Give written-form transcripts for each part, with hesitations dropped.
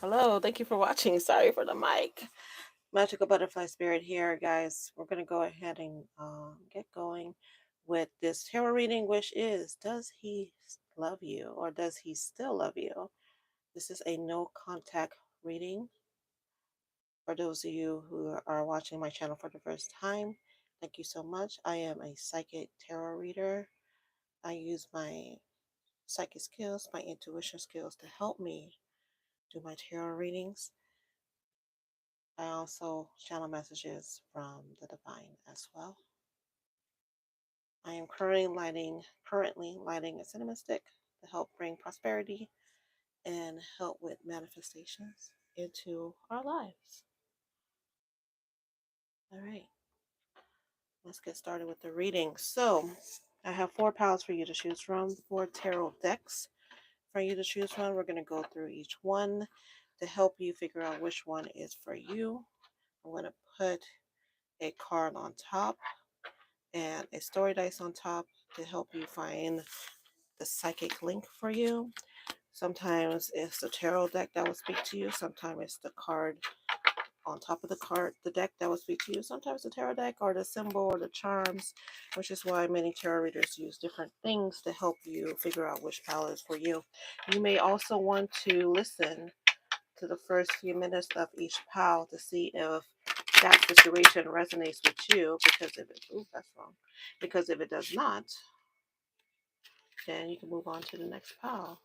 Hello, thank you for watching. Sorry for the mic. Magical Butterfly Spirit here, guys. We're going to go ahead and get going with this tarot reading, which is, does he love you or does he still love you? This is a no contact reading. For those of you who are watching my channel for the first time, thank you so much. I am a psychic tarot reader. I use my psychic skills, my intuition skills to help me do my tarot readings. I also channel messages from the divine as well. I am currently lighting a cinnamon stick to help bring prosperity and help with manifestations into our lives. All right, let's get started with the reading. So I have 4 piles for you to choose from, 4 tarot decks for you to choose from. We're going to go through each one to help you figure out which one is for you. I'm going to put a card on top and a story dice on top to help you find the psychic link for you. Sometimes it's the tarot deck that will speak to you. Sometimes it's the card on top of the deck that will speak to you. Sometimes the tarot deck or the symbol or the charms, which is why many tarot readers use different things to help you figure out which pile is for you. You may also want to listen to the first few minutes of each pile to see if that situation resonates with you, because if it, that's wrong. Because if it does not, then you can move on to the next pile.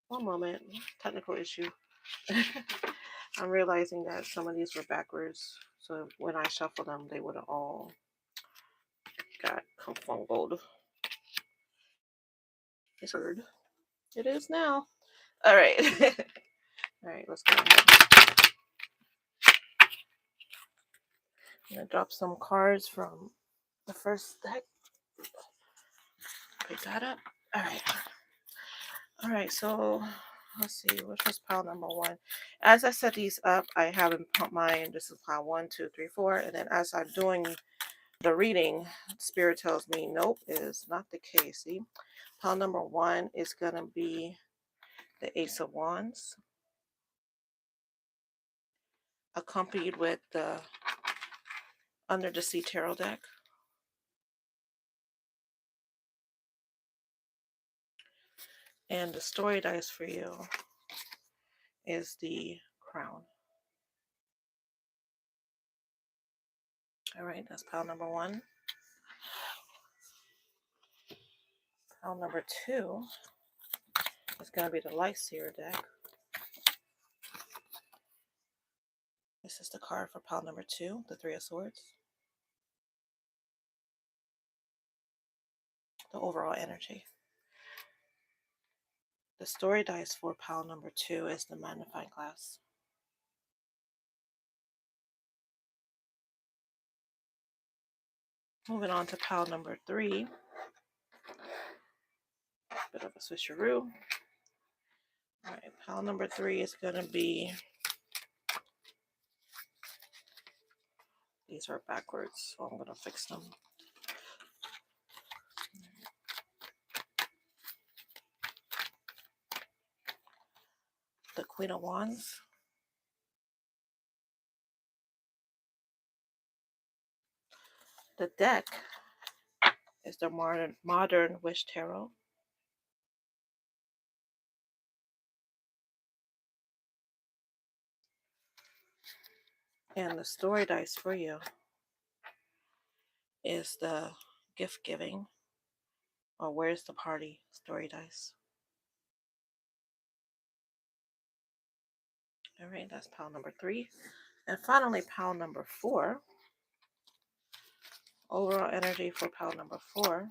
One moment, technical issue. I'm realizing that some of these were backwards, so when I shuffle them, they would have all got confungled. It's heard. It is now. All right. All right, let's go ahead. I'm going to drop some cards from the first deck. Pick that up. All right. All right, so let's see, which was pile number 1. As I set these up, I have in mind, this is pile 1, 2, 3, 4, and then as I'm doing the reading, Spirit tells me, nope, is not the case. See, pile number 1 is going to be the Ace of Wands, accompanied with the Under the Sea Tarot deck. And the story dice for you is the Crown. All right, that's pile number 1. Pile number 2 is going to be the Light Seer deck. This is the card for pile number 2, the 3 of Swords. The overall energy. The story dice for pile number 2 is the Magnifying Glass. Moving on to pile number 3. Bit of a switcheroo. All right, pile number 3 is going to be, these are backwards, so I'm going to fix them. The Queen of Wands. The deck is the Modern Wish Tarot. And the story dice for you is the Gift Giving, or Where's the Party story dice. All right, that's pile number 3. And finally, pile number 4. Overall energy for pile number 4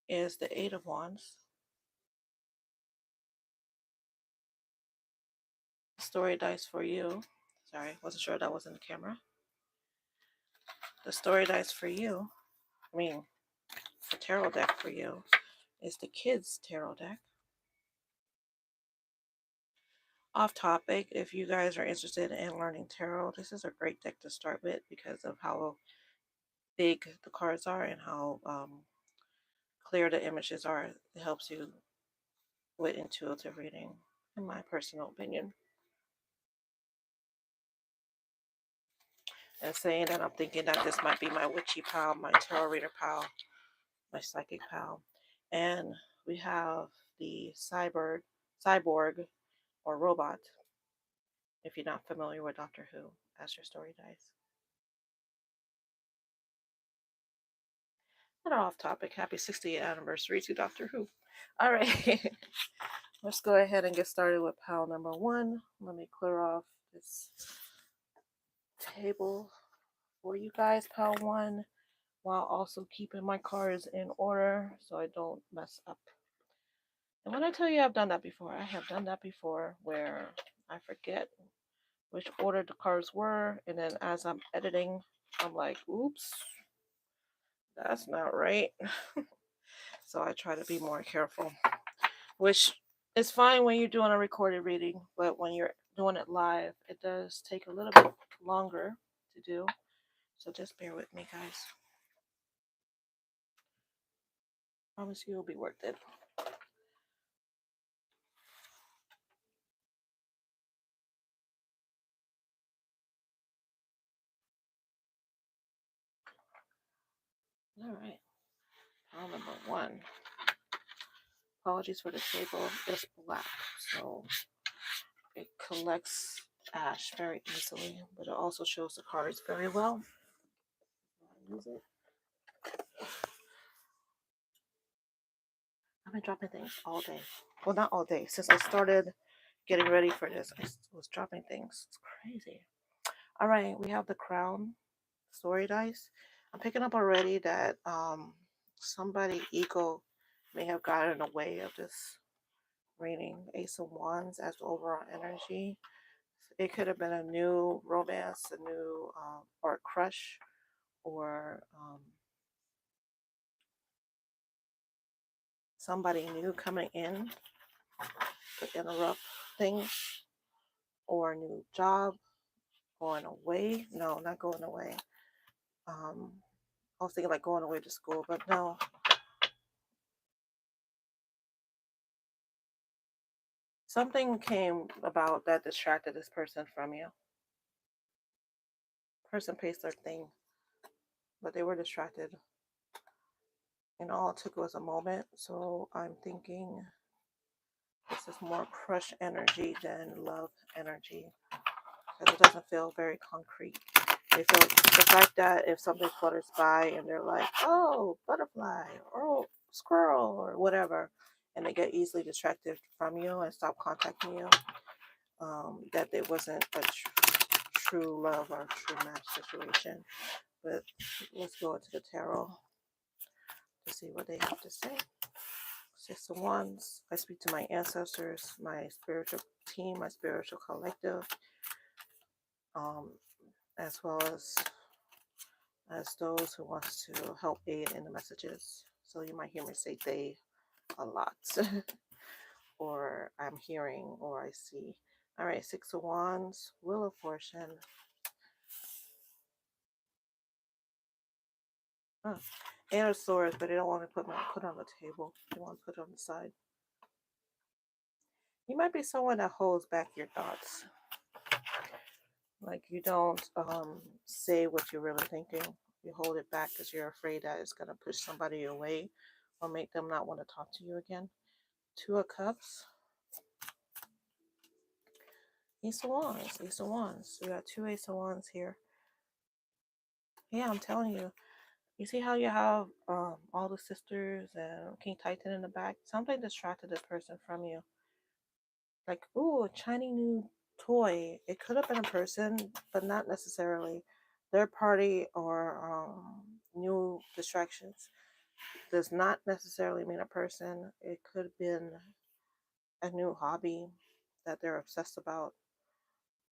is the 8 of Wands. Story dice for you. Sorry, wasn't sure that was in the camera. The story dice for you, the tarot deck for you, is the Kids Tarot deck. Off topic, if you guys are interested in learning tarot, this is a great deck to start with because of how big the cards are and how clear the images are. It helps you with intuitive reading, in my personal opinion. And saying that, I'm thinking that this might be my witchy pal, my tarot reader pal, my psychic pal. And we have the cyborg or robot, if you're not familiar with Doctor Who, as your story dies. That are off topic. Happy 60th anniversary to Doctor Who. All right. Let's go ahead and get started with pile number 1. Let me clear off this table for you guys, pile 1, while also keeping my cards in order so I don't mess up. And when I tell you I've done that before, I have done that before where I forget which order the cards were, and then as I'm editing, I'm like, oops, that's not right. So I try to be more careful, which is fine when you're doing a recorded reading, but when you're doing it live, it does take a little bit longer to do. So just bear with me, guys. Promise you it'll be worth it. All right. Pile number 1. Apologies for the table. It's black, so it collects ash very easily, but it also shows the cards very well. Use it. I've been dropping things all day. Well, not all day. Since I started getting ready for this, I was dropping things. It's crazy. All right, we have the crown story dice. I'm picking up already that somebody ego may have gotten in the way of this reading. Ace of Wands as overall energy. It could have been a new romance, a new or a crush, or somebody new coming in to interrupt things, or a new job, going away. No, not going away. I was thinking like going away to school, but no. Something came about that distracted this person from you. Person pays their thing, but they were distracted. And all it took was a moment. So I'm thinking this is more crush energy than love energy, because it doesn't feel very concrete. They feel it's like that if something flutters by and they're like, oh, butterfly, or oh, squirrel, or whatever, and they get easily distracted from you and stop contacting you. That it wasn't a true love or true match situation. But let's go into the tarot to see what they have to say. 6 of Wands. I speak to my ancestors, my spiritual team, my spiritual collective, as well as those who want to help aid in the messages. So you might hear me say they a lot. Or I'm hearing or I see. All right, 6 of Wands, Wheel of Fortune. Oh, 8 of Swords, but they don't want to put on the table. They want to put it on the side. You might be someone that holds back your thoughts. Like you don't say what you're really thinking. You hold it back because you're afraid that it's going to push somebody away or make them not want to talk to you again. 2 of Cups. Ace of Wands. Ace of Wands. We got 2 Ace of Wands here. Yeah, I'm telling you. You see how you have all the sisters and King Titan in the back? Something distracted this person from you. Like, ooh, a shiny new toy. It could have been a person, but not necessarily. Third party or new distractions does not necessarily mean a person. It could have been a new hobby that they're obsessed about,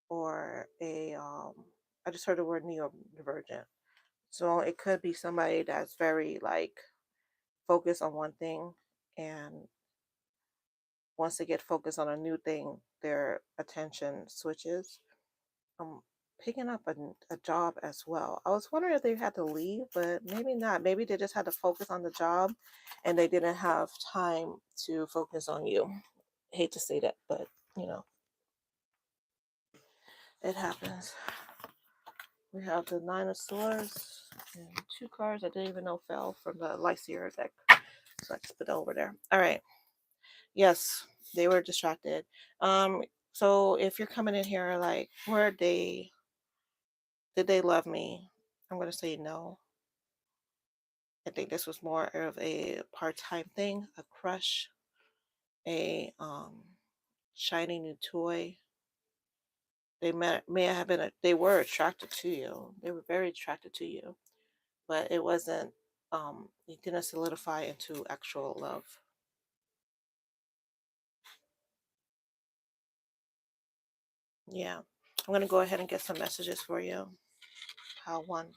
or I just heard the word neurodivergent. So it could be somebody that's very like focused on one thing, and once they get focused on a new thing, their attention switches. I'm picking up a job as well. I was wondering if they had to leave, but maybe not. Maybe they just had to focus on the job and they didn't have time to focus on you. hate to say that, but you know, it happens. We have the Nine of Swords and 2 cards I didn't even know fell from the Lycier deck. So I just put it over there. All right. Yes, they were distracted. So if you're coming in here like, did they love me? I'm gonna say no. I think this was more of a part-time thing, a crush, a shiny new toy. They may have been they were attracted to you. They were very attracted to you, but it wasn't. It didn't solidify into actual love. Yeah, I'm gonna go ahead and get some messages for you. How one.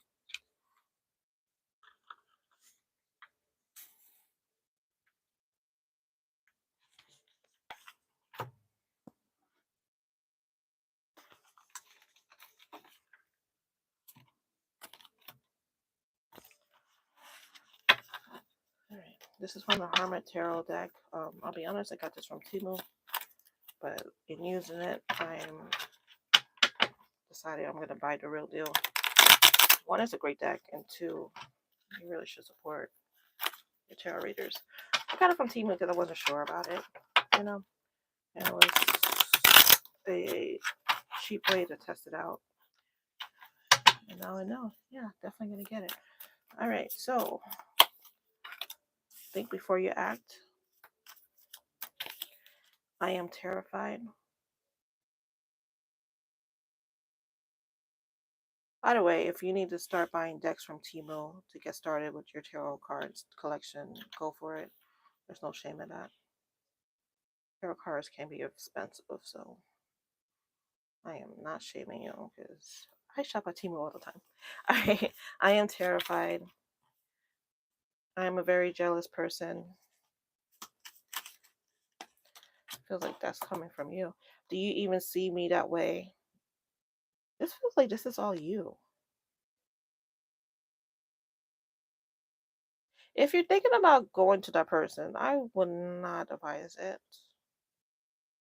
All right, this is from the Hermit Tarot deck. I'll be honest, I got this from Temu, but in using it, I'm decided I'm gonna buy the real deal. One, is a great deck, and two, you really should support your tarot readers. I got it from Temu because I wasn't sure about it, you know, and it was a cheap way to test it out. And now I know, yeah, definitely gonna get it. All right, so think before you act. I am terrified. By the way, if you need to start buying decks from Temu to get started with your tarot cards collection, go for it. There's no shame in that. Tarot cards can be expensive, so I am not shaming you because I shop at Temu all the time. I am terrified. I am a very jealous person. Feels like that's coming from you. Do you even see me that way? This feels like this is all you. If you're thinking about going to that person, I would not advise it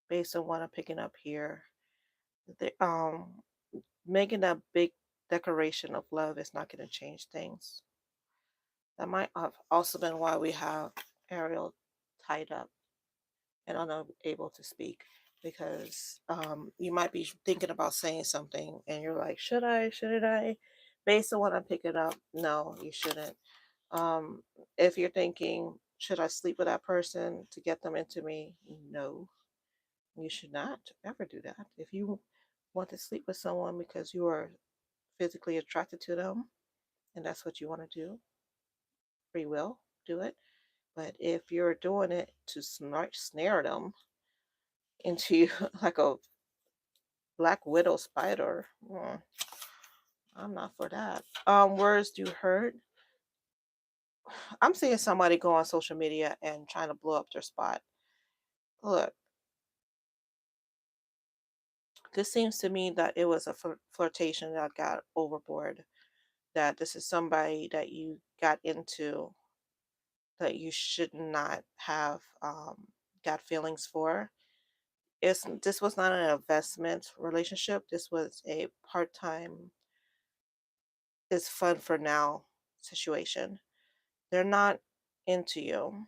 based on what I'm picking up here. Making that big declaration of love is not going to change things. That might have also been why we have Ariel tied up and unable to speak, because you might be thinking about saying something and you're like, should I? Shouldn't I? Based on what I'm picking up, no, you shouldn't. Um, if you're thinking, should I sleep with that person to get them into me? No, you should not ever do that. If you want to sleep with someone because you are physically attracted to them and that's what you want to do, free will, do it. But if you're doing it to snare them into like a black widow spider, I'm not for that. Words do hurt. I'm seeing somebody go on social media and trying to blow up their spot. Look, this seems to me that it was a flirtation that got overboard. That this is somebody that you got into that you should not have got feelings for. This was not an investment relationship. This was a part-time, is fun for now situation. They're not into you.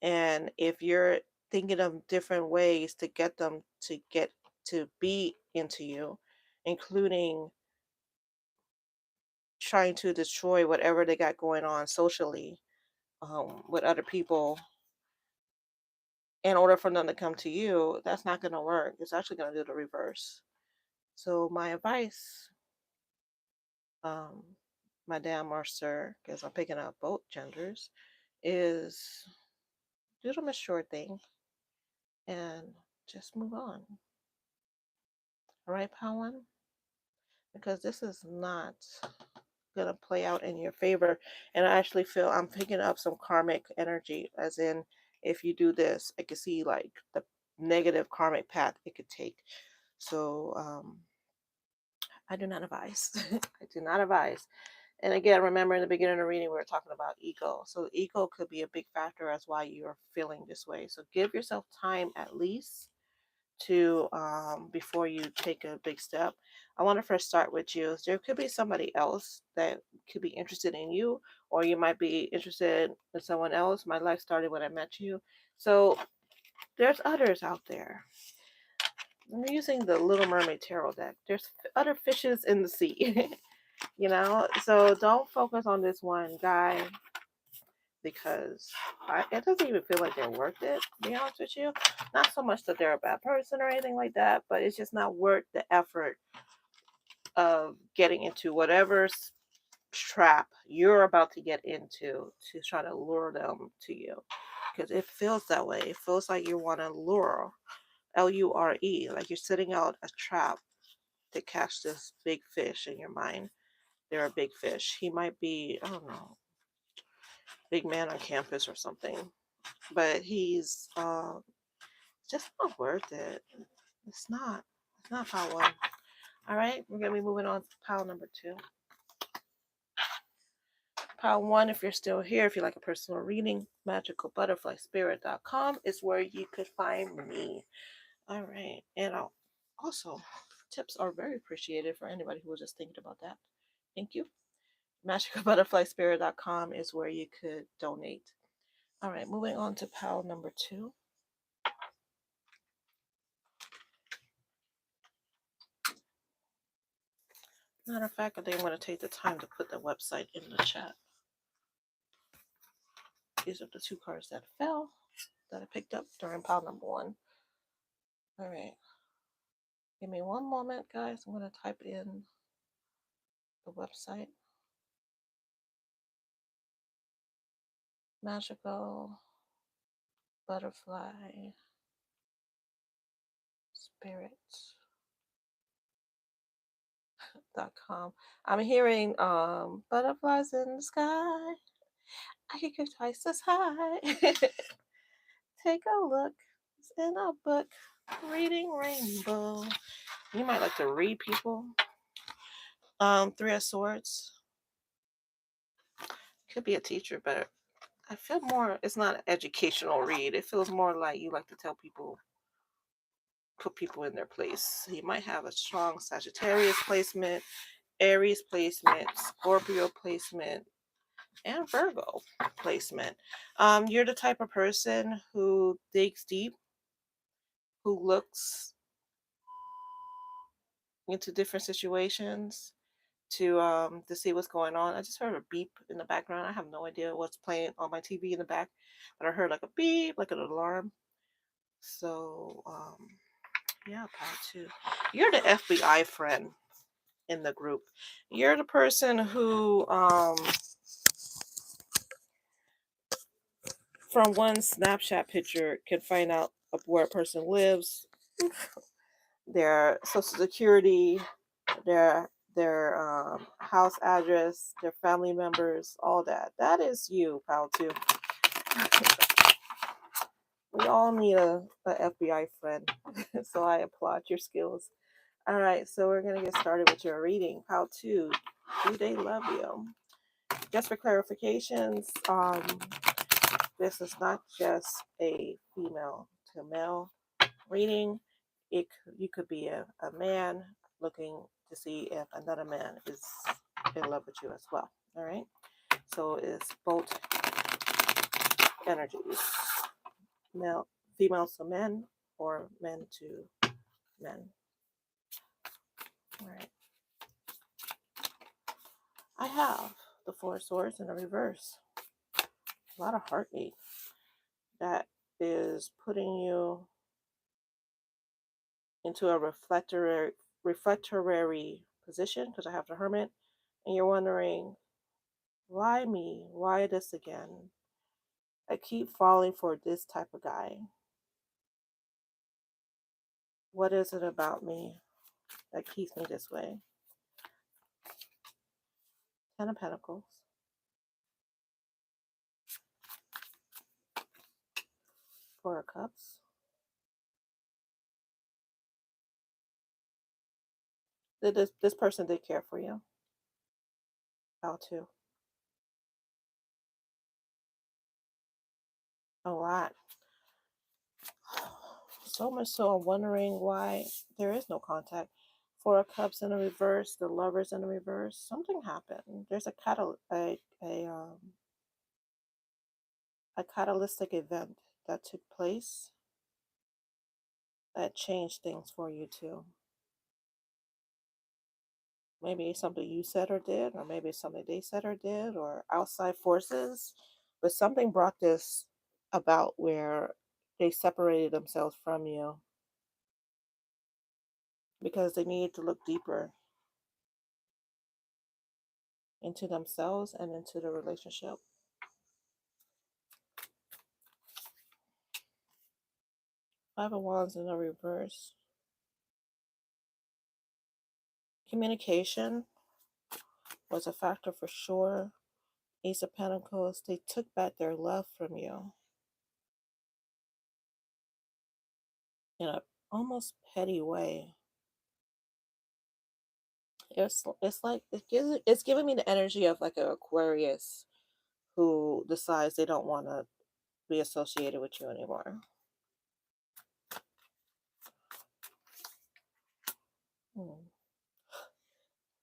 And if you're thinking of different ways to get them to be into you, including trying to destroy whatever they got going on socially with other people in order for them to come to you, that's not going to work. It's actually going to do the reverse. So my advice, um, madam or sir, because I'm picking up both genders, is do the mature thing and just move on. All right, Pawan? Because this is not going to play out in your favor. And I actually feel I'm picking up some karmic energy, as in, if you do this, I can see like the negative karmic path it could take. So I do not advise. I do not advise. And again, remember in the beginning of the reading, we were talking about ego. So ego could be a big factor as why you're feeling this way. So give yourself time at least to before you take a big step. I want to first start with you. There could be somebody else that could be interested in you, or you might be interested in someone else. My life started when I met you. So there's others out there. I'm using the Little Mermaid Tarot deck. There's other fishes in the sea. You know, so don't focus on this one guy because it doesn't even feel like they're worth it, to be honest with you. Not so much that they're a bad person or anything like that, but it's just not worth the effort of getting into whatever trap you're about to get into to try to lure them to you. Because it feels that way. It feels like you want to lure, Lure, like you're setting out a trap to catch this big fish in your mind. They're a big fish. He might be, I don't know, big man on campus or something, but he's just not worth it. It's not. It's not pile one. All right, we're gonna be moving on to pile number 2. Pile 1, if you're still here, if you like a personal reading, magicalbutterflyspirit.com is where you could find me. All right, and also tips are very appreciated for anybody who was just thinking about that. Thank you. Magicalbutterflyspirit.com is where you could donate. All right, moving on to pile number 2. Matter of fact, I think I'm going to take the time to put the website in the chat. These are the 2 cards that fell that I picked up during pile number 1. All right. Give me one moment, guys. I'm going to type in the website. Magical Butterfly Spirit.com. I'm hearing butterflies in the sky. I could go twice as high. Take a look. It's in a book. Reading Rainbow. You might like to read people. 3 of Swords. Could be a teacher, but I feel more, it's not an educational read. It feels more like you like to tell people, put people in their place. You might have a strong Sagittarius placement, Aries placement, Scorpio placement, and Virgo placement. You're the type of person who digs deep, who looks into different situations to see what's going on. I just heard a beep in the background. I have no idea what's playing on my TV in the back, but I heard like a beep, like an alarm. So yeah, part 2. You're the FBI friend in the group. You're the person who from one Snapchat picture can find out of where a person lives, their social security, their house address, their family members, all that. That is you, pal, too. We all need a FBI friend, so I applaud your skills. All right, so we're going to get started with your reading. Pal 2, do they love you? Just for clarifications, this is not just a female to male reading. You could be a man looking to see if another man is in love with you as well. All right, so it's both energies, females to men, or men to men. All right, I have the 4 of Swords in a reverse. A lot of heartbeat. That is putting you into a reflectorary position, because I have the Hermit, and you're wondering, why me? Why this again? I keep falling for this type of guy. What is it about me that keeps me this way? 10 of Pentacles. 4 of Cups. This person did care for you. How to? A lot. So much so I'm wondering why there is no contact. Four of Cups in the reverse, the Lovers in the reverse. Something happened. There's a catalytic event that took place that changed things for you too. Maybe it's something you said or did, or maybe it's something they said or did, or outside forces. But something brought this about where they separated themselves from you because they needed to look deeper into themselves and into the relationship. Five of Wands in the reverse. Communication was a factor for sure. Ace of Pentacles, they took back their love from you in a almost petty way. It's like it's giving me the energy of like an Aquarius who decides they don't want to be associated with you anymore. Hmm.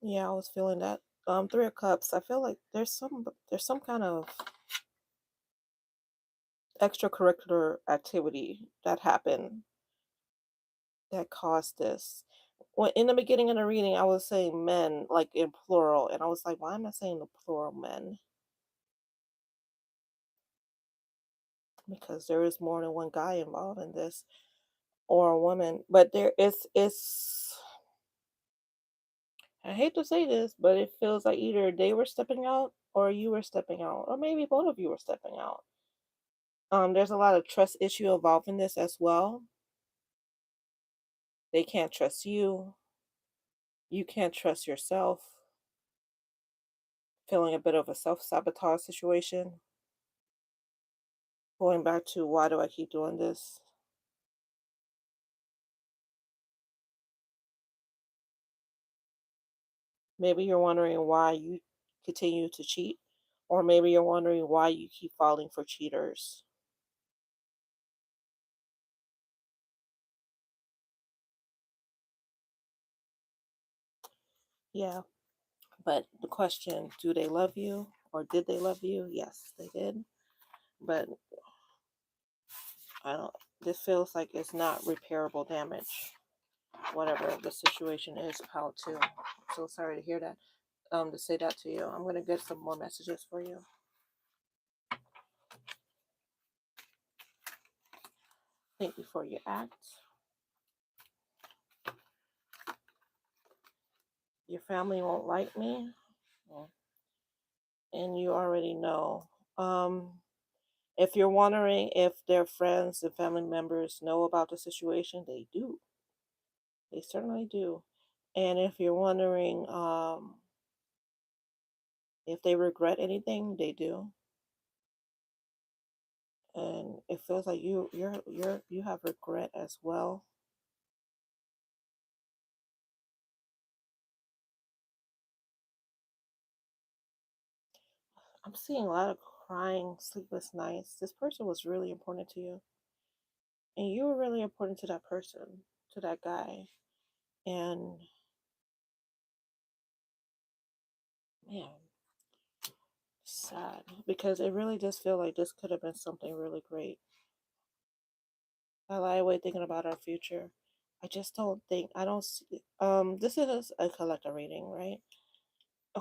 Yeah, I was feeling that. Three of Cups. I feel like there's some kind of extracurricular activity that happened that caused this. When in the beginning of the reading, I was saying men like in plural, and I was like, why am I saying the plural men? Because there is more than one guy involved in this, or a woman. But there is it's I hate to say this, but it feels like either they were stepping out or you were stepping out, or maybe both of you were stepping out. There's a lot of trust issue involved in this as well. They can't trust you. You can't trust yourself. Feeling a bit of a self-sabotage situation. Going back to why do I keep doing this? Maybe you're wondering why you continue to cheat, or maybe you're wondering why you keep falling for cheaters. Yeah, but the question, do they love you or did they love you? Yes, they did. But I don't, this feels like it's not repairable damage, whatever the situation is, how to. I'm so sorry to hear that, to say that to you. I'm going to get some more messages for you. Think before you act. Your family won't like me. And you already know. If you're wondering if their friends and family members know about the situation, they do. They certainly do. And if you're wondering if they regret anything, they do. And it feels like you have regret as well. I'm seeing a lot of crying, sleepless nights. This person was really important to you, and you were really important to that person, to that guy. And man, sad because it really does feel like this could have been something really great. I lie awake thinking about our future. I just don't think I don't see. This is a collective reading, right?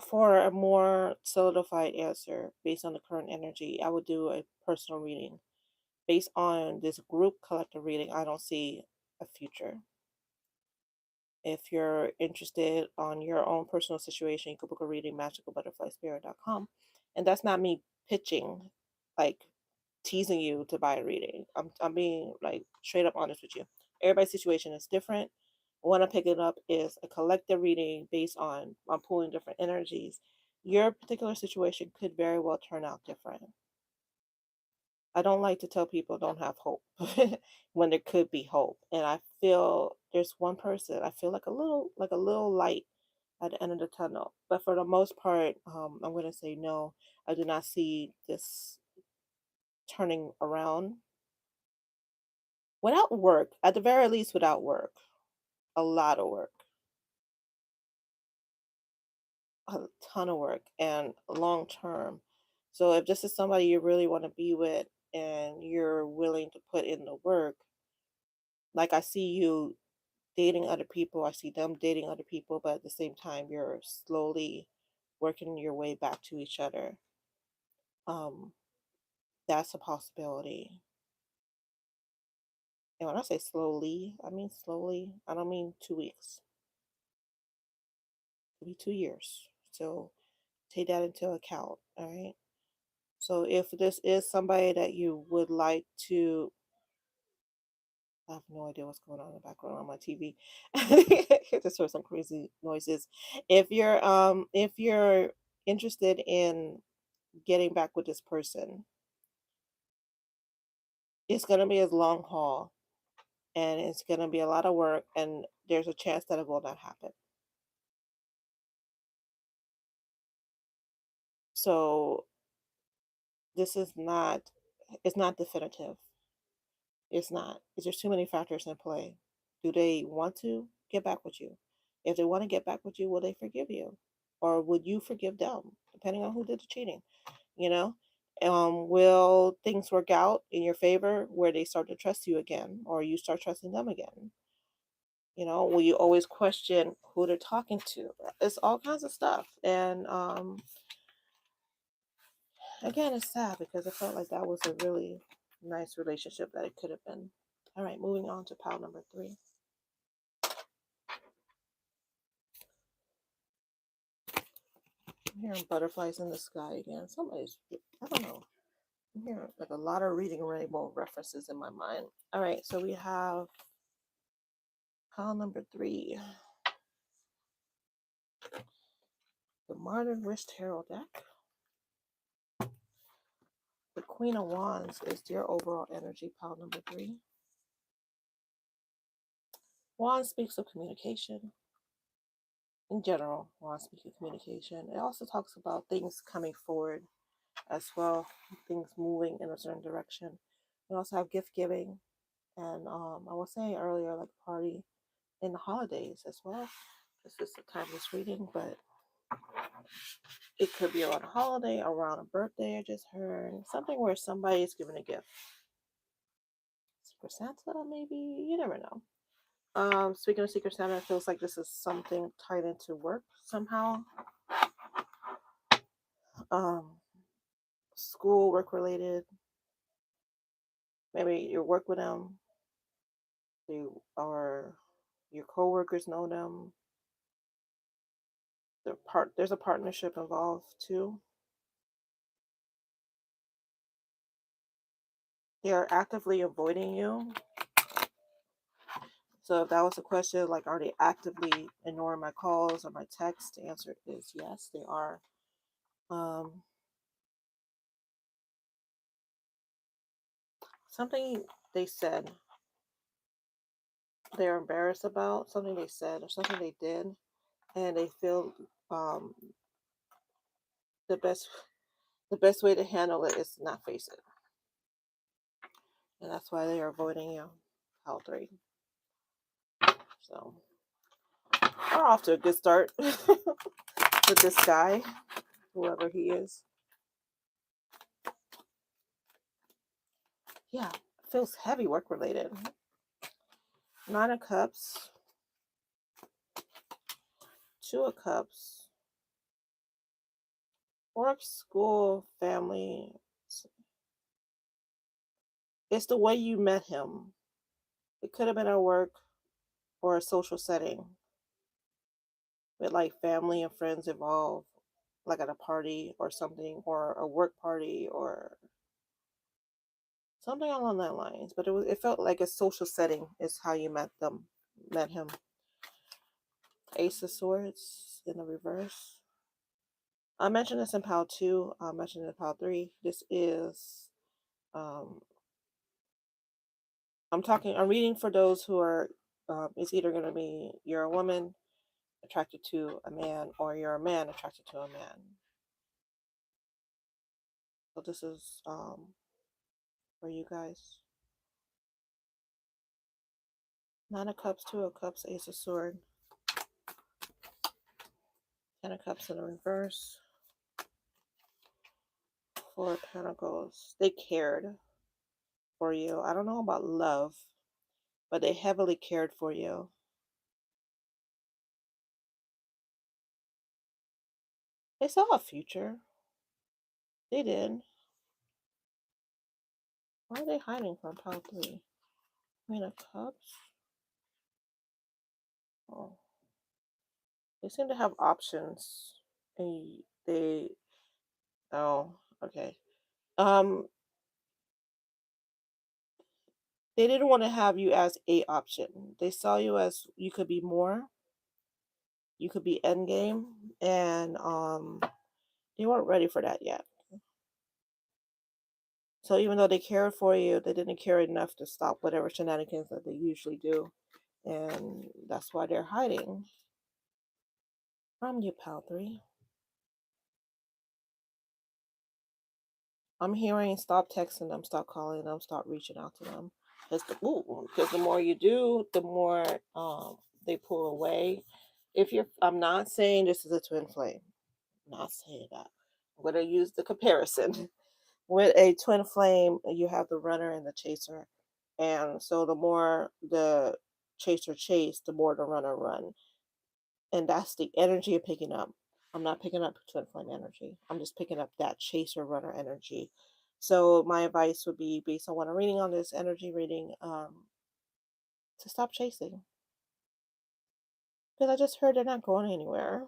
For a more solidified answer based on the current energy, I would do a personal reading. Based on this group collective reading, I don't see a future. If you're interested on your own personal situation, you can book a reading, magicalbutterflyspirit.com. And that's not me pitching, like teasing you to buy a reading. I'm being like straight up honest with you. Everybody's situation is different. What I'm picking up is a collective reading based on I'm pulling different energies. Your particular situation could very well turn out different. I don't like to tell people don't have hope when there could be hope. And I feel there's one person, I feel like a little light at the end of the tunnel. But for the most part, I'm going to say no. I do not see this turning around without work, at the very least, without work. A lot of work, a ton of work, and long term. So if this is somebody you really want to be with and you're willing to put in the work, like I see you dating other people, I see them dating other people, but at the same time, you're slowly working your way back to each other. Um, that's a possibility. And when I say slowly, I mean slowly. I don't mean 2 weeks. It could be 2 years. So take that into account. All right. So if this is somebody that you would like to, I have no idea what's going on in the background on my TV. Just heard some crazy noises. If you're interested in getting back with this person, it's gonna be a long haul and it's gonna be a lot of work, and there's a chance that it will not happen. So this is not, it's not definitive. It's not. There's too many factors in play. Do they want to get back with you? If they want to get back with you, will they forgive you? Or would you forgive them, depending on who did the cheating? You know? Will things work out in your favor where they start to trust you again, or you start trusting them again? Will you always question who they're talking to? It's all kinds of stuff. And again, it's sad because I felt like that was a really nice relationship that it could have been. All right, moving on to pile number 3. I'm hearing butterflies in the sky again. I don't know. I'm hearing like a lot of reading rainbow references in my mind. All right, so we have pile number 3, the Modern Wish Tarot deck. The Queen of Wands is your overall energy, pile number 3. Wands speaks of communication. In general, Wands speaks of communication. It also talks about things coming forward as well, things moving in a certain direction. We also have gift giving, and I was saying earlier, like party in the holidays as well. This is a timeless reading, but it could be around a holiday, around a birthday. I just heard something where somebody is giving a gift. Secret Santa, maybe, you never know. Speaking of Secret Santa, it feels like this is something tied into work somehow. Um, School, work related. Maybe you work with them. Or your coworkers know them. There's a partnership involved too. They are actively avoiding you. So if that was a question, like, are they actively ignoring my calls or my texts? The answer is yes, they are. Um, Something they said they're embarrassed about, something they said or something they did, and they feel um, the best way to handle it is to not face it, and that's why they are avoiding you. Pile 3. So we're off to a good start with this guy, whoever he is. Yeah, feels heavy work related. 9 of Cups, 2 of Cups, work, school, family. It's the way you met him. It could have been at work or a social setting with like family and friends involved, like at a party or something, or a work party or something along that lines. But it felt like a social setting is how you met him. Ace of Swords in the reverse. I mentioned this in pile 2. I mentioned it in pile 3. This is um, I'm reading for those who are, it's either going to be you're a woman attracted to a man, or you're a man attracted to a man. So this is for you guys. Nine of Cups, Two of Cups, Ace of Sword, Ten of Cups in the reverse, Four of Pentacles. They cared for you. I don't know about love, but they heavily cared for you. They saw a future. They did. Why are they hiding from pile 3? Queen of Cups. Oh. They seem to have options. And they oh, okay. They didn't want to have you as a option. They saw you as you could be more. You could be endgame, and they weren't ready for that yet. So even though they cared for you, they didn't care enough to stop whatever shenanigans that they usually do. And that's why they're hiding from you, pal 3. I'm hearing stop texting them, stop calling them, stop reaching out to them. Because the more you do, the more they pull away. I'm not saying this is a twin flame. I'm not saying that. I'm going to use the comparison. With a twin flame, you have the runner and the chaser. And so the more the chaser chase, the more the runner run. And that's the energy you're picking up. I'm not picking up twin flame energy. I'm just picking up that chaser runner energy. So my advice would be, based on what I'm reading on this energy reading, to stop chasing. Because I just heard they're not going anywhere.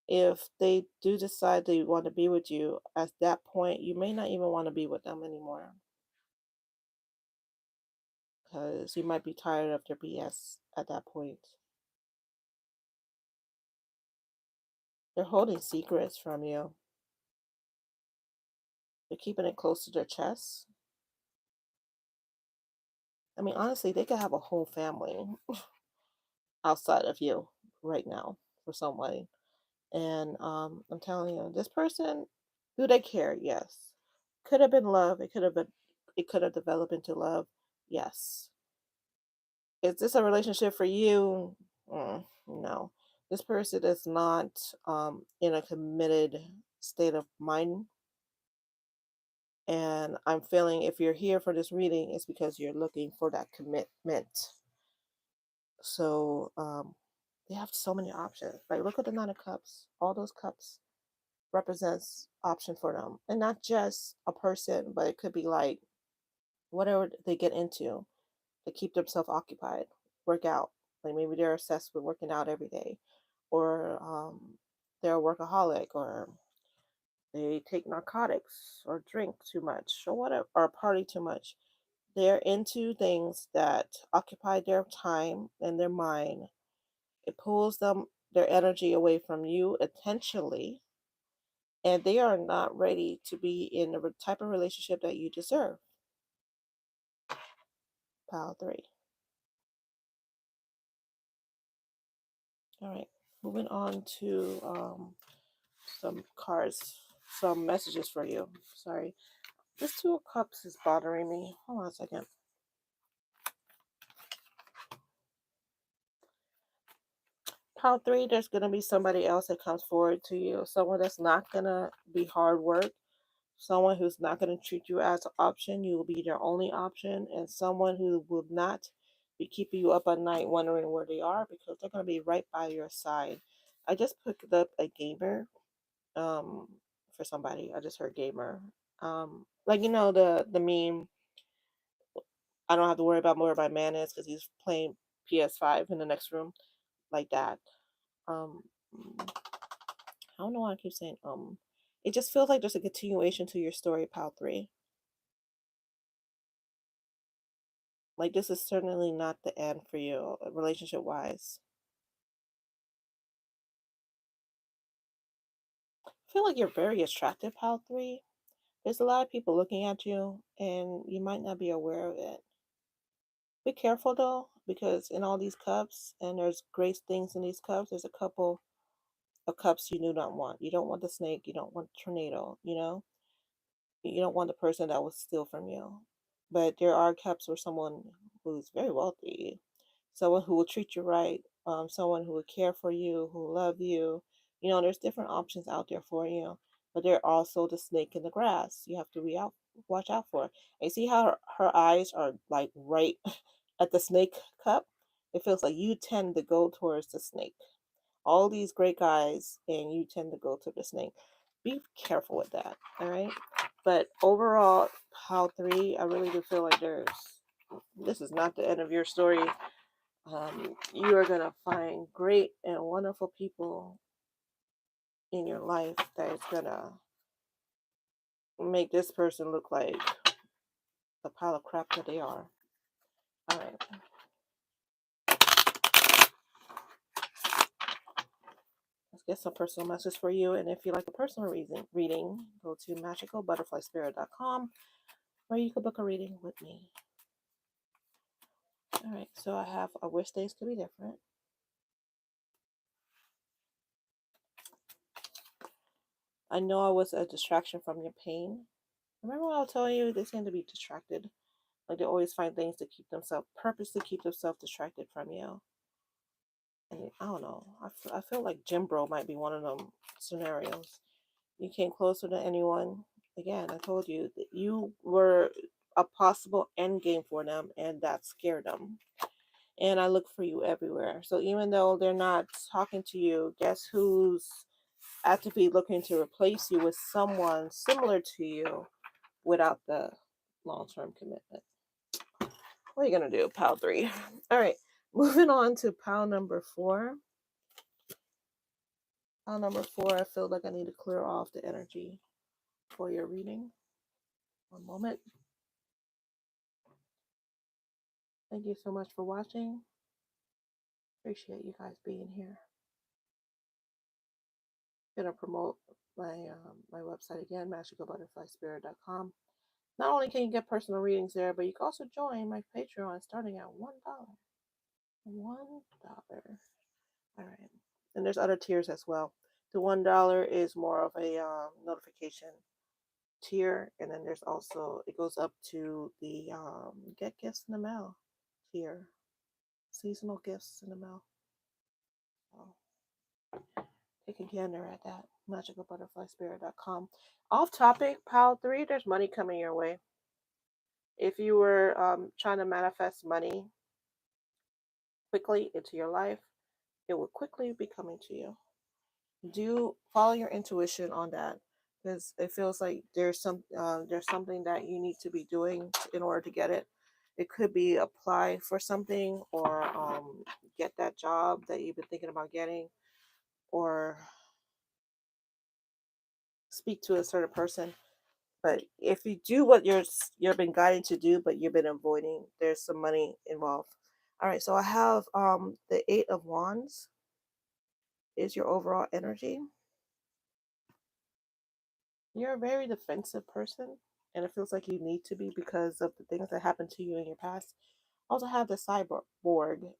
If they do decide they want to be with you, at that point, you may not even want to be with them anymore. Because you might be tired of their BS at that point. They're holding secrets from you. They're keeping it close to their chest. I mean, honestly, they could have a whole family outside of you right now for someone. And I'm telling you, this person, do they care? Yes. Could have been love. It could have developed into love. Yes. Is this a relationship for you? No. This person is not in a committed state of mind. And I'm feeling, if you're here for this reading, it's because you're looking for that commitment. So they have so many options. Like, look at the Nine of Cups. All those cups represents option for them. And not just a person, but it could be like whatever they get into to keep themselves occupied. Work out. Like, maybe they're obsessed with working out every day. Or they're a workaholic, or they take narcotics or drink too much, or whatever, or party too much. They're into things that occupy their time and their mind. It pulls their energy away from you intentionally, and they are not ready to be in the type of relationship that you deserve. Pile 3. All right, moving on to some cards, some messages for you. Sorry, this Two of Cups is bothering me. Hold on a second. Pile 3, there's going to be somebody else that comes forward to you. Someone that's not going to be hard work. Someone who's not going to treat you as an option. You will be their only option. And someone who will not be keeping you up at night wondering where they are, because they're going to be right by your side. I just picked up a gamer for somebody. I just heard gamer. Like, the meme, I don't have to worry about where my man is because he's playing PS5 in the next room. Like that. Um, I don't know why I keep saying It just feels like there's a continuation to your story, Pal 3. Like, this is certainly not the end for you, relationship wise. I feel like you're very attractive, Pal 3. There's a lot of people looking at you, and you might not be aware of it. Be careful though. because in all these cups, and there's great things in these cups, there's a couple of cups you do not want. You don't want the snake, you don't want the tornado, you know? You don't want the person that will steal from you. But there are cups for someone who's very wealthy, someone who will treat you right, someone who will care for you, who will love you. You know, there's different options out there for you. But there are also the snake in the grass. You have to watch out for. And see how her eyes are like right at the snake cup? It feels like you tend to go towards the snake. All these great guys, and you tend to go to the snake. Be careful with that, all right? But overall, pile 3, I really do feel like this is not the end of your story. You are going to find great and wonderful people in your life that is going to make this person look like the pile of crap that they are. All right. Let's get some personal messages for you. And if you like a personal reading, go to magicalbutterflyspirit.com where you can book a reading with me. All right. So I have a wish days could be different. I know I was a distraction from your pain. Remember what I was telling you? They seem to be distracted. Like they always find things to purposely keep themselves distracted from you. And I don't know. I feel like Jim Bro might be one of them scenarios. You came closer to anyone. Again, I told you that you were a possible end game for them, and that scared them. And I look for you everywhere. So even though they're not talking to you, guess who's actively looking to replace you with someone similar to you without the long-term commitment? What are you going to do, pile 3? All right, moving on to pile number 4. Pile number 4, I feel like I need to clear off the energy for your reading. One moment. Thank you so much for watching. Appreciate you guys being here. I'm going to promote my website again, magicalbutterflyspirit.com. Not only can you get personal readings there, but you can also join my Patreon starting at $1. $1. All right. And there's other tiers as well. The $1 is more of a notification tier. And then there's also, it goes up to the get gifts in the mail tier. Seasonal gifts in the mail. So take a gander at that. magicalbutterflyspirit.com. Off topic, pile 3, there's money coming your way. If you were trying to manifest money quickly into your life, it will quickly be coming to you. Do follow your intuition on that, because it feels like there's something that you need to be doing in order to get it. It could be apply for something, or get that job that you've been thinking about getting, or speak to a certain person. But if you do what you've been guided to do, but you've been avoiding, there's some money involved. All right, so I have the 8 of Wands is your overall energy. You're a very defensive person, and it feels like you need to be because of the things that happened to you in your past. Also have the cyborg.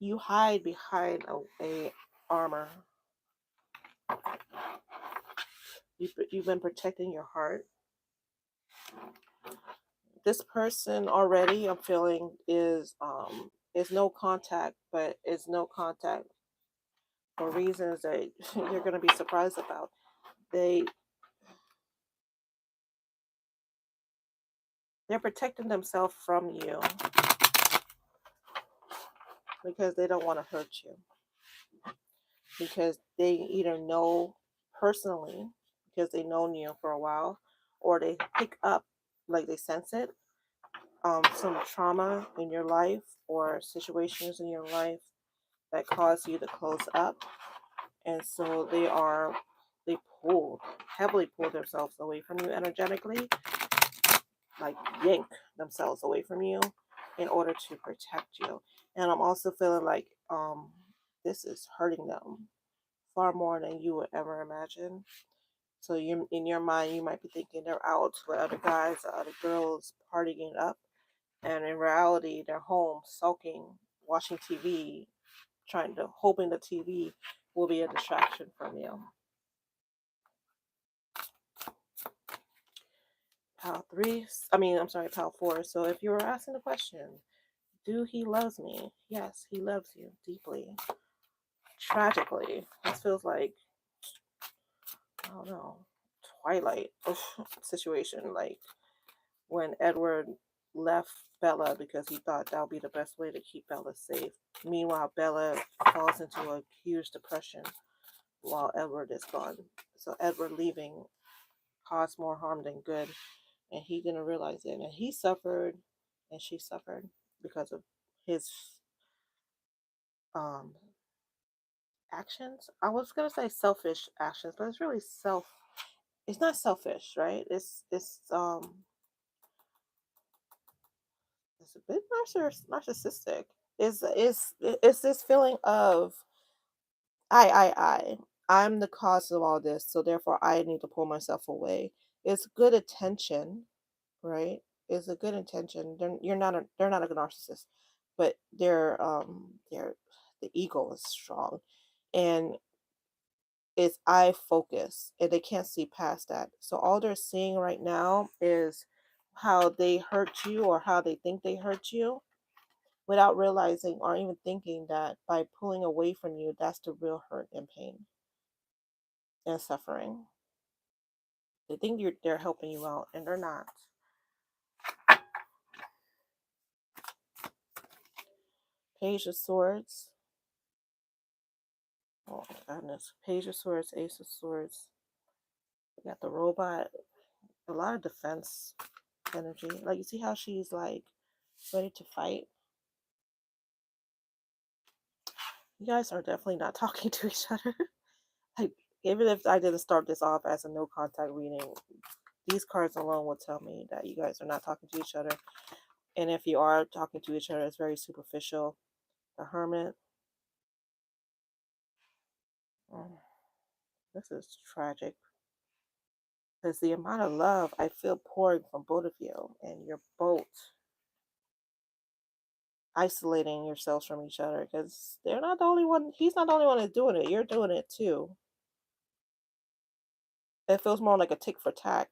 You hide behind a armor. You've been protecting your heart. This person already, I'm feeling, is no contact, but is no contact for reasons that you're going to be surprised about. They're protecting themselves from you because they don't want to hurt you, because they either know personally, because they've known you for a while, or they pick up, like they sense it, some trauma in your life or situations in your life that cause you to close up. And so they heavily pull themselves away from you energetically, like yank themselves away from you in order to protect you. And I'm also feeling like this is hurting them far more than you would ever imagine. So you, in your mind, you might be thinking they're out with other guys or other girls partying up, and in reality, they're home sulking, watching TV, trying to hoping the TV will be a distraction from you. Pile three, I'm sorry, pile four. So if you were asking the question, do he loves me? Yes, he loves you deeply. Tragically, this feels like, I don't know, Twilight situation. Like when Edward left Bella because he thought that would be the best way to keep Bella safe. Meanwhile, Bella falls into a huge depression while Edward is gone. So Edward leaving caused more harm than good, and he didn't realize it. And he suffered, and she suffered because of his um, actions. I was gonna say selfish actions, but it's really self. It's not selfish, right? It's a bit narcissistic. It's this feeling of I. I'm the cause of all this, so therefore I need to pull myself away. It's good attention, right? It's a good intention. They're not a narcissist, but they're the ego is strong, and it's I focus, and they can't see past that. So all they're seeing right now is how they hurt you or how they think they hurt you, without realizing or even thinking that by pulling away from you, that's the real hurt and pain and suffering. They think they're helping you out, and they're not. Page of Swords. Oh my goodness. Page of Swords, Ace of Swords. We got the robot. A lot of defense energy. Like, you see how she's like ready to fight? You guys are definitely not talking to each other. Like, even if I didn't start this off as a no contact reading, these cards alone will tell me that you guys are not talking to each other. And if you are talking to each other, it's very superficial. The Hermit. Oh, this is tragic. Because the amount of love I feel pouring from both of you, and you're both isolating yourselves from each other, because they're not the only one. He's not the only one that's doing it. You're doing it too. It feels more like a tick for tack.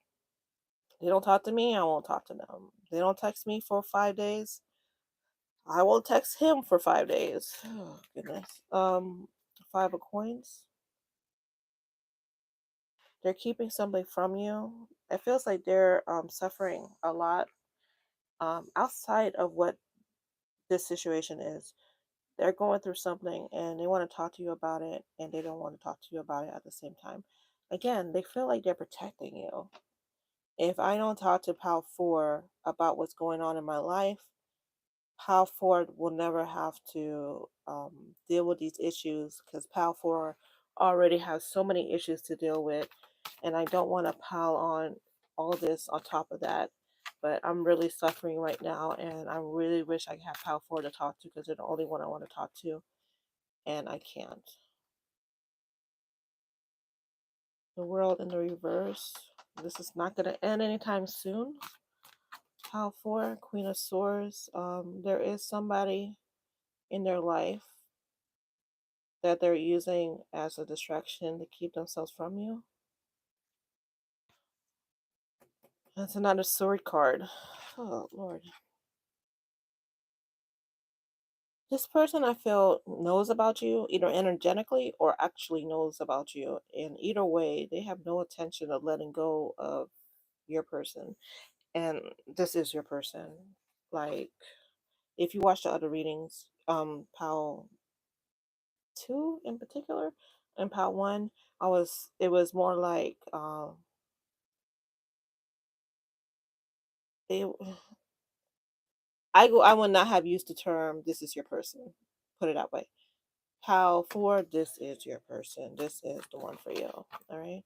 They don't talk to me, I won't talk to them. They don't text me for 5 days, I will text him for 5 days. Oh goodness. 5 of coins. They're keeping something from you. It feels like they're suffering a lot outside of what this situation is. They're going through something and they want to talk to you about it, and they don't want to talk to you about it at the same time. Again, they feel like they're protecting you. If I don't talk to Pal 4 about what's going on in my life, Pal 4 will never have to deal with these issues, because Pal 4 already has so many issues to deal with, and I don't want to pile on all this on top of that. But I'm really suffering right now, and I really wish I could have Pal 4 to talk to, because they're the only one I want to talk to, and I can't. The World in the reverse. This is not going to end anytime soon. Pile 4, Queen of Swords. There is somebody in their life that they're using as a distraction to keep themselves from you. That's another sword card. Oh, Lord. This person, I feel, knows about you, either energetically or actually knows about you. And either way, they have no intention of letting go of your person. And this is your person. Like, if you watch the other readings, Pal 2 in particular, and Pal 1, it was more like, it, I would not have used the term "this is your person." Put it that way. Pal 4, this is your person. This is the one for you. All right.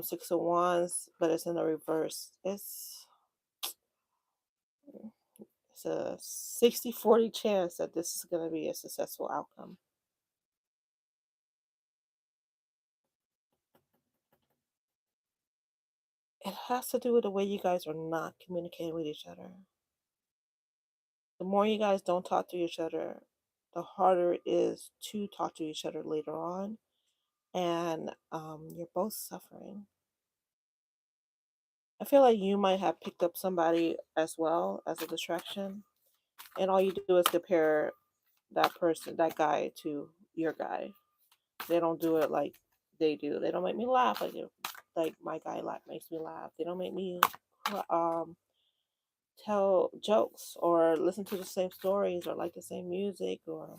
6 of Wands, but it's in the reverse. It's a 60-40 chance that this is going to be a successful outcome. It has to do with the way you guys are not communicating with each other. The more you guys don't talk to each other, the harder it is to talk to each other later on. And you're both suffering. I feel like you might have picked up somebody as well as a distraction. And all you do is compare that person, that guy, to your guy. They don't do it like they do. They don't make me laugh like my guy makes me laugh. They don't make me um tell jokes or listen to the same stories or like the same music or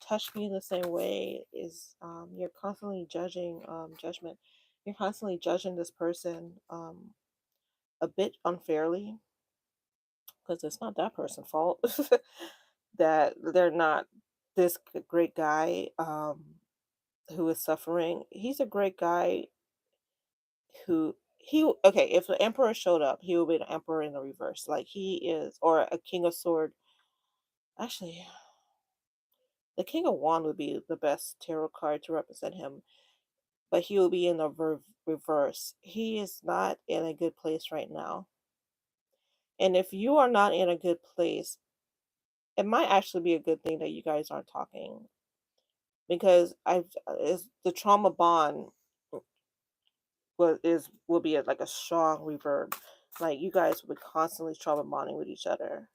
touch me in the same way. Is You're constantly judgment. You're constantly judging this person a bit unfairly because it's not that person's fault that they're not this great guy who is suffering. He's a great guy who okay, if the emperor showed up, he would be the emperor in the reverse. Like he is, or a king of sword. Actually, the king of wand would be the best tarot card to represent him, but he will be in the reverse. He is not in a good place right now. And if you are not in a good place, it might actually be a good thing that you guys aren't talking because I've is the trauma bond will be like a strong reverb. Like you guys will be constantly trauma bonding with each other.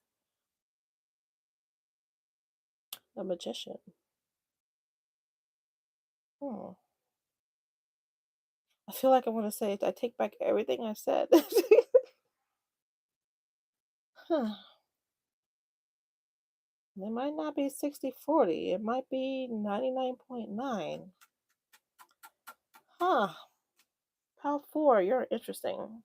The magician. Hmm. I feel like I want to say it. I take back everything I said. Huh. It might not be 60-40. It might be 99.9. Huh. Pal 4, you're interesting.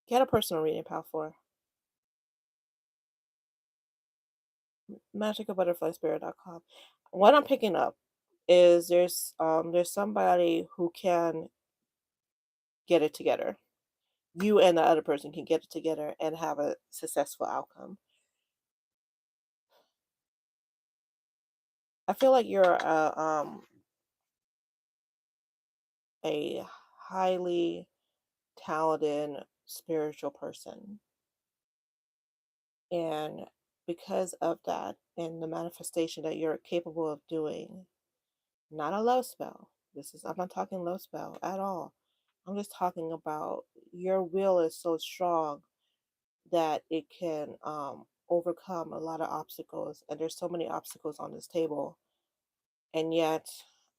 Get a personal reading, Pal 4. Magicalbutterflyspirit.com. What I'm picking up is there's somebody who can get it together. You and the other person can get it together and have a successful outcome. I feel like you're a highly talented spiritual person, and because of that and the manifestation that you're capable of doing, not a love spell. I'm not talking love spell at all. I'm just talking about your will is so strong that it can overcome a lot of obstacles. And there's so many obstacles on this table. And yet,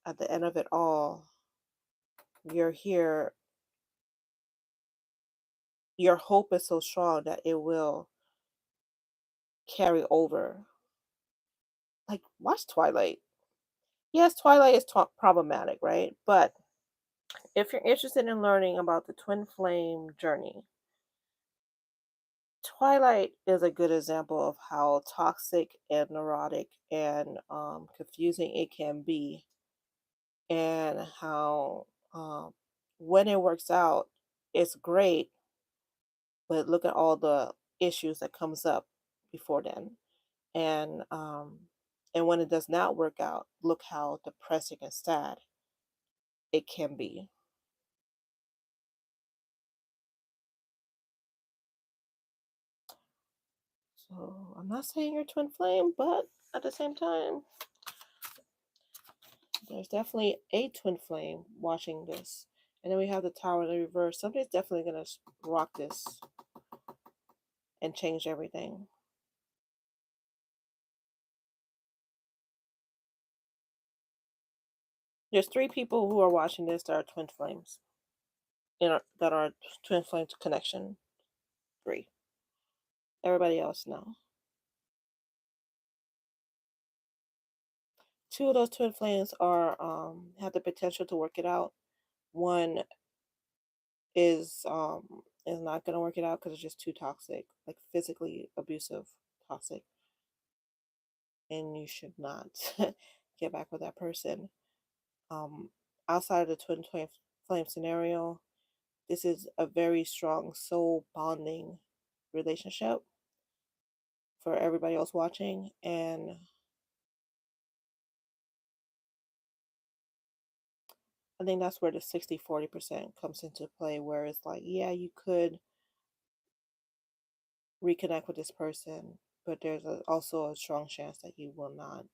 at the end of it all, you're here. Your hope is so strong that it will carry over. Like, watch Twilight. Yes, Twilight is problematic, right? But if you're interested in learning about the twin flame journey, Twilight is a good example of how toxic and neurotic and confusing it can be, and how when it works out, it's great, but look at all the issues that comes up before then, and when it does not work out, look how depressing and sad it can be. So I'm not saying you're twin flame, but at the same time, there's definitely a twin flame watching this. And then we have the tower in the reverse. Somebody's definitely going to rock this and change everything. There's 3 people who are watching this that are twin flames. That are twin flames connection. 3. Everybody else, no. 2 of those twin flames are have the potential to work it out. One is not gonna work it out because it's just too toxic, like physically abusive, toxic, and you should not get back with that person. Um, Outside of the twin flame scenario, this is a very strong soul bonding relationship. for everybody else watching. And I think that's where the 60-40% comes into play, where it's like, yeah, you could reconnect with this person, but there's also a strong chance that you will not.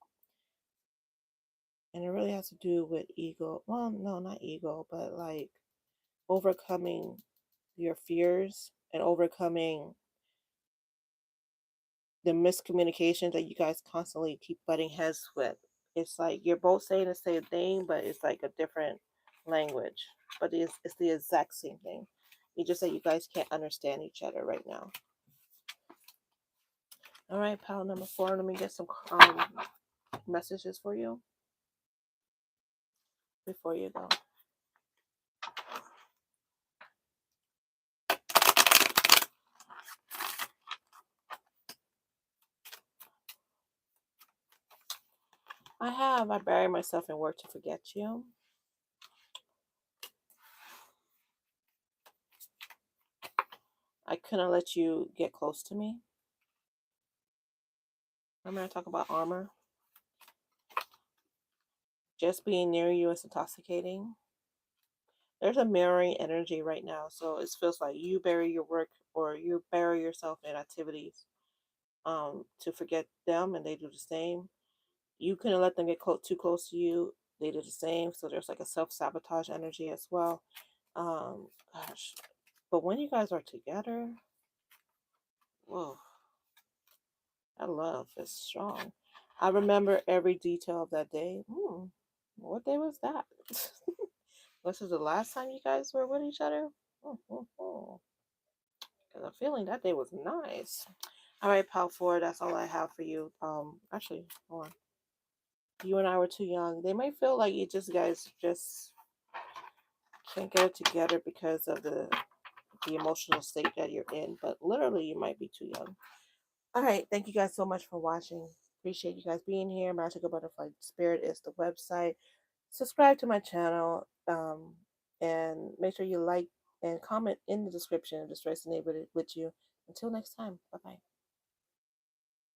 And it really has to do with ego. Well, no, not ego, but like overcoming your fears and overcoming the miscommunication that you guys constantly keep butting heads with. It's like you're both saying the same thing, but it's like a different language. But it's the exact same thing. You just say you guys can't understand each other right now. All right, pal number 4. Let me get some messages for you before you go. I bury myself in work to forget you. I couldn't let you get close to me. Remember I talk about armor? Just being near you is intoxicating. There's a mirroring energy right now, so it feels like you bury your work or you bury yourself in activities to forget them, and they do the same. You couldn't let them get too close to you. They did the same, so there's like a self-sabotage energy as well. Gosh, but when you guys are together, whoa, that love is strong. I remember every detail of that day. What day was that? This is the last time you guys were with each other? Because I'm feeling that day was nice. All right, pal 4, that's all I have for you. Actually, hold on. You and I were too young. They might feel like you guys just can't get it together because of the emotional state that you're in, but literally you might be too young. All right, thank you guys so much for watching. Appreciate you guys being here. Magical Butterfly Spirit is the website. Subscribe to my channel, and make sure you like and comment in the description if this resonated with you. Until next time, bye bye.